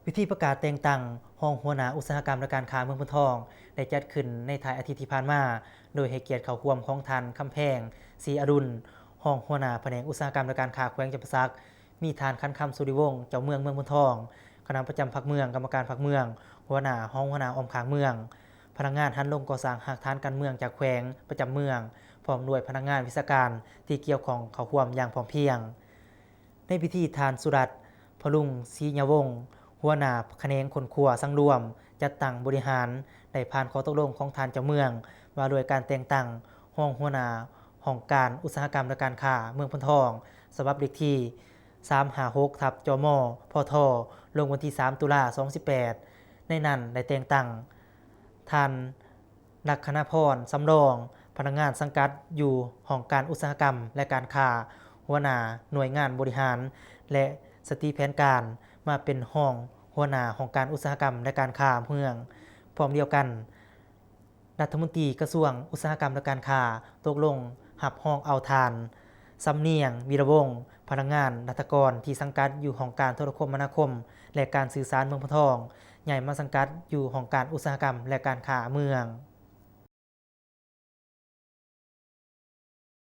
พิธีประกาศแต่งตั้งรองหัวหน้าอุตสาหกรรมและการค้าเมืองพนทองได้จัดขึ้นในท้ายอาทิตย์ที่ผ่านมาโดยให้เกียรติเข้าร่วมของท่านคำแพงศรีอรุณรองหัวหน้าแผนกอุตสาหกรรมและการค้าแขวงจำปาสักมีท่านคันคำสุริวงศ์เจ้าเมืองพนทองคณะประจำพรรคเมืองกรรมการพรรคเมืองหัวหน้าห้องหัวหน้าอมขางเมืองพนักงานหันลงก่อสร้างหากฐานการเมืองจากแขวงประจำเมืองพร้อมด้วยพนักงานวิชาการที่เกี่ยวข้องเข้าร่วมอย่างพร้อมเพรียงในพิธีทานสุรัตน์พลุงศรียวงศ์หัวหน้าแขนงคนครัวสังรวมจัดตั้งบริหารได้ผ่านข้อตกลงของทานเจ้าเมืองว่าโดยการแต่งตั้งรองหัวหน้าห้องการอุตสาหกรรมและการค้าเมืองพนทองฉบับเลขที่356/จมพทลงวันที่3ตุลาคม2018ในนั้นได้แต่งตั้งท่านลักขณพรสำรองพนักงานสังกัดอยู่ห้องการอุตสาหกรรมและการค้าหัวหน้าหน่วยงานบริหารและสติแผนการมาเป็นห้องหัวหน้าของการอุตสาหกรรมและการค้าเมืองพร้อมเดียวกันรัฐมนตรีกระทรวงอุตสาหกรรมและการค้าตกลงหับห้องเอาทานสำเนียงวีระวงศ์พนักงานรัฐกรที่สังกัดอยู่ของการโทรคมนาคมและการสื่อสารเมืองพนทองใหญ่มาสังกัดอยู่ของการอุตสาหกรรมและการค้าเมือง